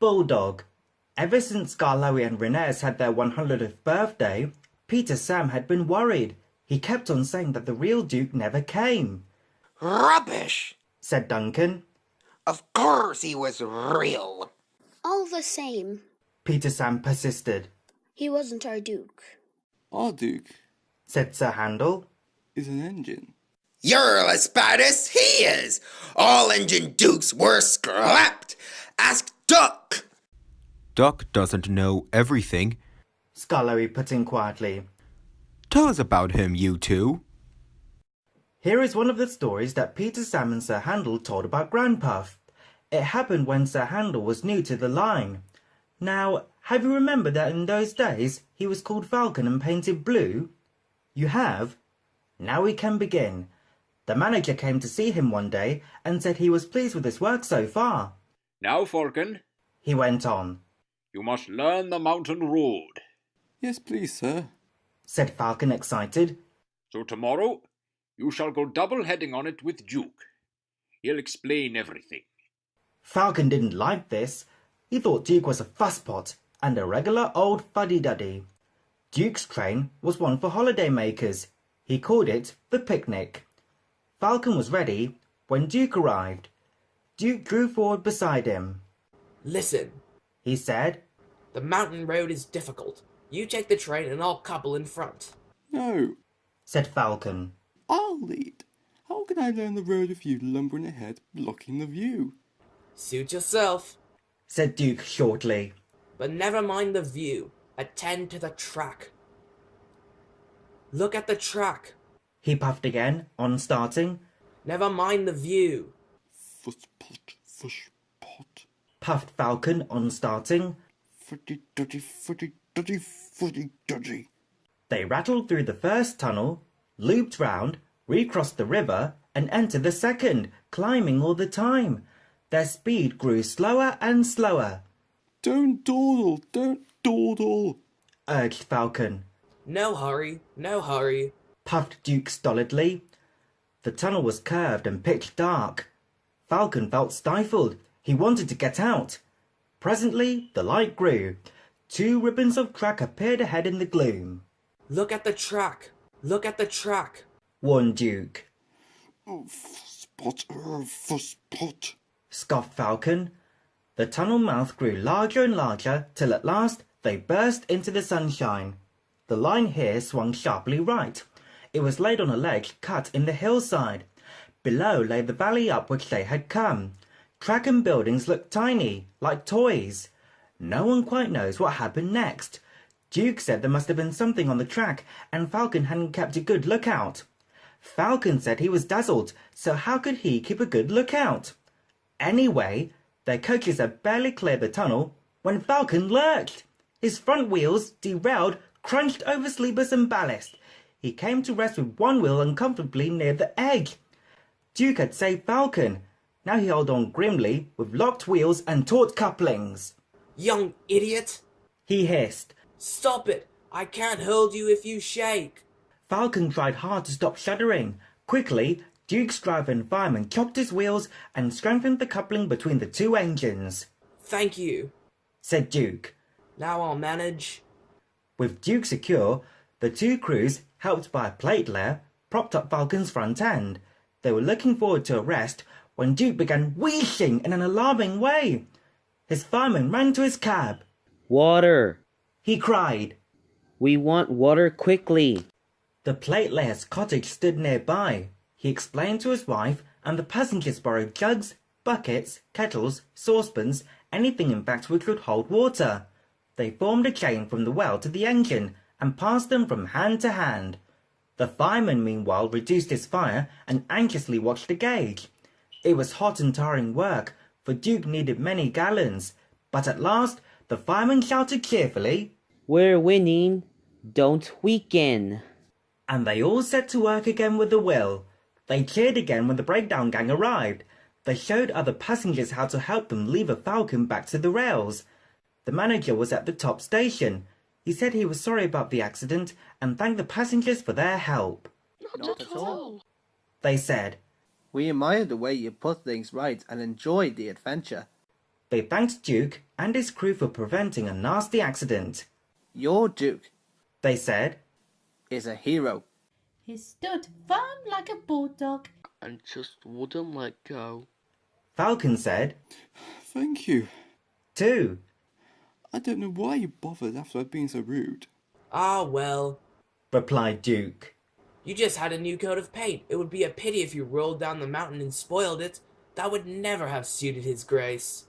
Bulldog. Ever since Scarloey and Renez had their 100th birthday, Peter Sam had been worried. He kept on saying that the real Duke never came. Rubbish, said Duncan. Of course he was real. All the same, Peter Sam persisted. He wasn't our Duke. Our Duke, said Sir Handel, is an engine. You're as bad as he is. All engine dukes were scrapped. Ask Duck. Duck doesn't know everything. Scarloey put in quietly. Tell us about him, you two. Here is one of the stories that Peter Sam and Sir Handel told about Grandpuff. It happened when Sir Handel was new to the line. Now, have you remembered that in those days he was called Falcon and painted blue? You have? Now we can begin. The manager came to see him one day and said he was pleased with his work so far. Now, Falcon, he went on, you must learn the mountain road. Yes, please, sir, said Falcon, excited. So tomorrow you shall go double-heading on it with Duke. He'll explain everything. Falcon didn't like this. He thought Duke was a fusspot and a regular old fuddy-duddy. Duke's train was one for holiday makers. He called it the picnic. Falcon was ready when Duke arrived. Duke drew forward beside him. Listen, he said. The mountain road is difficult. You take the train and I'll couple in front. No, said Falcon. I'll lead. How can I learn the road with you lumbering ahead, blocking the view? Suit yourself, said Duke shortly. But never mind the view. Attend to the track. Look at the track. He puffed again, on starting. Never mind the view. Fush-pot, puffed Falcon, on starting. Fuddy-duddy, fuddy-duddy, fuddy-duddy. They rattled through the first tunnel, looped round, recrossed the river, and entered the second, climbing all the time. Their speed grew slower and slower. Don't dawdle, urged Falcon. No hurry, no hurry, puffed Duke stolidly. The tunnel was curved and pitch dark. Falcon felt stifled. He wanted to get out. Presently, the light grew. 2 ribbons of track appeared ahead in the gloom. Look at the track, look at the track, warned Duke. Fuss-pot, scoffed Falcon. The tunnel mouth grew larger and larger till at last they burst into the sunshine. The line here swung sharply right. It was laid on a ledge cut in the hillside. Below lay the valley up which they had come. Track and buildings looked tiny, like toys. No one quite knows what happened next. Duke said there must have been something on the track, and Falcon hadn't kept a good lookout. Falcon said he was dazzled, so how could he keep a good lookout? Anyway, their coaches had barely cleared the tunnel when Falcon lurched. His front wheels, derailed, crunched over sleepers and ballast. He came to rest with one wheel uncomfortably near the edge. Duke had saved Falcon. Now he held on grimly with locked wheels and taut couplings. Young idiot, he hissed. Stop it! I can't hold you if you shake. Falcon tried hard to stop shuddering. Quickly, Duke's driver and fireman chopped his wheels and strengthened the coupling between the 2 engines. Thank you, said Duke. Now I'll manage. With Duke secure, the 2 crews, helped by a plate layer, propped up Falcon's front end. They were looking forward to a rest when Duke began wheezing in an alarming way. His fireman ran to his cab. Water! He cried. We want water quickly. The plate layer's cottage stood nearby. He explained to his wife, and the passengers borrowed jugs, buckets, kettles, saucepans, anything in fact which could hold water. They formed a chain from the well to the engine and passed them from hand to hand. The fireman meanwhile reduced his fire and anxiously watched the gauge. It was hot and tiring work, for Duke needed many gallons, but at last the fireman shouted cheerfully, We're winning, don't weaken. And they all set to work again with a will. They cheered again when the breakdown gang arrived. They showed other passengers how to help them lever Falcon back to the rails. The manager was at the top station. He said he was sorry about the accident and thanked the passengers for their help. Not at all, they said. We admire the way you put things right and enjoyed the adventure. They thanked Duke and his crew for preventing a nasty accident. Your Duke, They said, is a hero. He stood firm like a bulldog and just wouldn't let go. Falcon said, Thank you. too. I don't know why you bothered after I'd been so rude. Ah, well. Replied Duke. You just had a new coat of paint. It would be a pity if you rolled down the mountain and spoiled it. That would never have suited his grace.